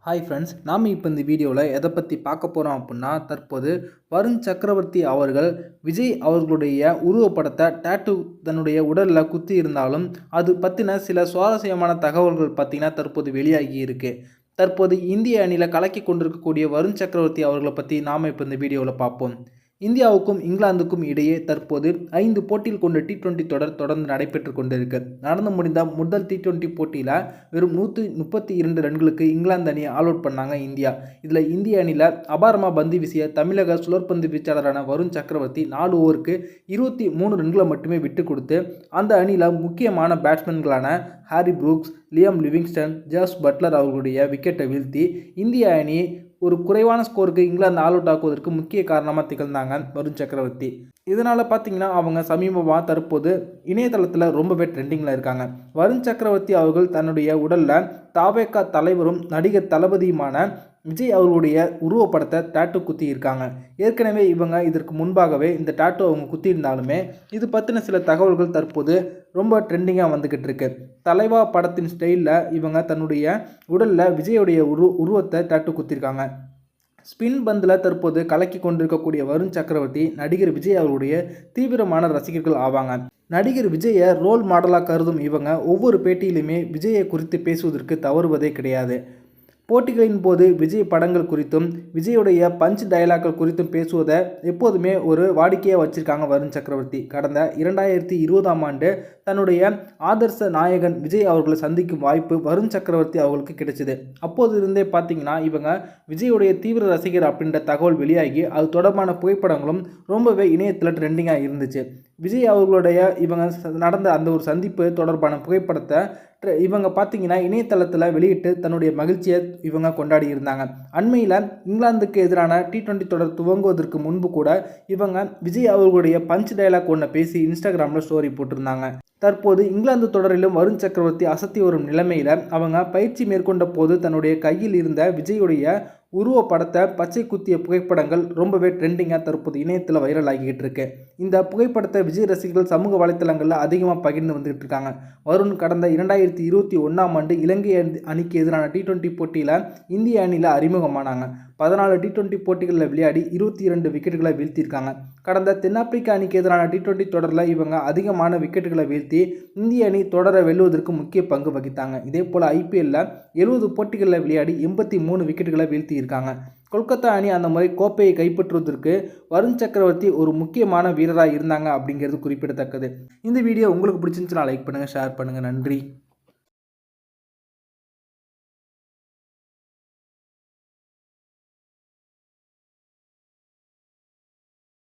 Hi friends, நாம் இப்போ இந்த வீடியோவில் எதை பற்றி பார்க்க போகிறோம் அப்படின்னா, தற்போது வருண் சக்கரவர்த்தி அவர்கள் விஜய் அவர்களுடைய உருவப்படத்தை டேட்டூ தன்னுடைய உடலில் குத்தி இருந்தாலும் அது பற்றின சில சுவாரஸ்யமான தகவல்கள் பார்த்திங்கன்னா தற்போது வெளியாகி இருக்கு. தற்போது இந்திய அணியில் கலக்கி கொண்டிருக்கக்கூடிய வருண் சக்கரவர்த்தி அவர்களை பற்றி நாம் இப்போ இந்த வீடியோவில் பார்ப்போம். இந்தியாவுக்கும் இங்கிலாந்துக்கும் இடையே தற்போது 5 போட்டியில் கொண்ட T20 தொடர் தொடர்ந்து நடைபெற்று கொண்டிருக்கு. நடந்து முடிந்த முதல் T20 போட்டியில் வெறும் 132 ரன்களுக்கு இங்கிலாந்து அணியை ஆல் அவுட் பண்ணாங்க இந்தியா. இதில் இந்திய அணியில் அபாரமாக பந்து வீசிய தமிழக சுழற்பந்து வீச்சாளரான வருண் சக்கரவர்த்தி 4 ஓவருக்கு 23 ரன்களை மட்டுமே விட்டு கொடுத்து அந்த அணியில் முக்கியமான பேட்ஸ்மேன்களான Harry Brooks, Liam Livingstone, Jos Buttler அவர்களுடைய விக்கெட்டை வீழ்த்தி இந்திய அணி ஒரு குறைவான ஸ்கோருக்கு இங்கிலாந்து ஆல் அவுட் ஆக்குவதற்கு முக்கிய காரணமாக திகழ்ந்தாங்க வருண் சக்கரவர்த்தி. இதனால் பார்த்தீங்கன்னா அவங்க சமீபமாக தற்போது இணையதளத்தில் ரொம்பவே ட்ரெண்டிங்கில் இருக்காங்க. வருண் சக்கரவர்த்தி அவர்கள் தன்னுடைய உடலில் தாவேகா தலைவரும் நடிகர் தளபதியுமான விஜய் அவர்களுடைய உருவப்படத்தை டேட்டூ குத்தி இருக்காங்க. ஏற்கனவே இவங்க இதற்கு முன்பாகவே இந்த டேட்டூ அவங்க குத்தி இருந்தாலுமே இது பற்றின சில தகவல்கள் தற்போது ரொம்ப ட்ரெண்டிங்காக வந்துக்கிட்டு இருக்கு. தலைவா படத்தின் ஸ்டைலில் இவங்க தன்னுடைய உடலில் விஜயுடைய உருவத்தை டேட்டூ குத்திருக்காங்க. ஸ்பின் பந்தில் தற்போது கலக்கி கொண்டிருக்கக்கூடிய வருண் சக்கரவர்த்தி நடிகர் விஜய் அவர்களுடைய தீவிரமான ரசிகர்கள் ஆவாங்க. நடிகர் விஜயை ரோல் மாடலாக கருதும் இவங்க ஒவ்வொரு பேட்டியிலுமே விஜயை குறித்து பேசுவதற்கு தவறுவதே கிடையாது. போட்டிகளின் போது விஜய் படங்கள் குறித்தும் விஜயுடைய பஞ்ச் டயலாக்கள் குறித்தும் பேசுவதை எப்போதுமே ஒரு வாடிக்கையாக வச்சுருக்காங்க வருண் சக்கரவர்த்தி. கடந்த 2020ஆம் ஆண்டு தன்னுடைய ஆதர்ச நாயகன் விஜய் அவர்களை சந்திக்கும் வாய்ப்பு வருண் சக்கரவர்த்தி அவர்களுக்கு கிடைச்சிது. அப்போது இருந்தே பார்த்தீங்கன்னா இவங்க விஜயுடைய தீவிர ரசிகர் அப்படின்ற தகவல் வெளியாகி அது தொடர்பான புகைப்படங்களும் ரொம்பவே இணையத்தில் ட்ரெண்டிங்காக இருந்துச்சு. விஜய் அவர்களுடைய இவங்க நடந்த அந்த ஒரு சந்திப்பு தொடர்பான புகைப்படத்தை இவங்க பார்த்தீங்கன்னா இணையதளத்தில் வெளியிட்டு தன்னுடைய மகிழ்ச்சியை இவங்க கொண்டாடி இருந்தாங்க. அண்மையில் இங்கிலாந்துக்கு எதிரான T20 தொடர் துவங்குவதற்கு முன்பு கூட இவங்க விஜய் அவர்களுடைய பஞ்ச் டயலாக் ஒன்றை பேசி இன்ஸ்டாகிராமில் ஸ்டோரி போட்டிருந்தாங்க. தற்போது இங்கிலாந்து தொடரிலும் வருண் சக்கரவர்த்தி அசத்தி வரும் நிலைமையில் அவங்க பயிற்சி மேற்கொண்ட போது தன்னுடைய கையில் இருந்த விஜயுடைய உருவப்படத்தை பச்சை குத்திய புகைப்படங்கள் ரொம்பவே ட்ரெண்டிங்காக தற்போது இணையத்தில் வைரல் ஆகிக்கிட்டு இருக்கு. இந்த புகைப்படத்தை விஜய் ரசிகர்கள் சமூக வலைத்தளங்களில் அதிகமாக பகிர்ந்து வந்துகிட்டு இருக்காங்க. வருண் கடந்த 2021ஆம் ஆண்டு இலங்கை அணிக்கு எதிரான T20 போட்டியில் இந்திய அணியில் அறிமுகமானாங்க. 14 T20 போட்டிகளில் விளையாடி 22 விக்கெட்டுகளை வீழ்த்தியிருக்காங்க. கடந்த தென்னாப்பிரிக்கா அணிக்கு எதிரான T20 தொடரில் இவங்க அதிகமான விக்கெட்டுகளை வீழ்த்தி இந்திய அணி தொடரை வெல்லுவதற்கு முக்கிய பங்கு வகித்தாங்க. இதே போல் IPLல 70 போட்டிகளில் விளையாடி 83 விக்கெட்டுகளை வீழ்த்தியிருக்காங்க. கொல்கத்தா அணி அந்த முறை கோப்பையை கைப்பற்றுவதற்கு வருண் சக்கரவர்த்தி ஒரு முக்கியமான வீரராக இருந்தாங்க அப்படிங்கிறது குறிப்பிடத்தக்கது. இந்த வீடியோ உங்களுக்கு பிடிச்சிருந்துச்சுன்னா லைக் பண்ணுங்கள், ஷேர் பண்ணுங்கள். நன்றி.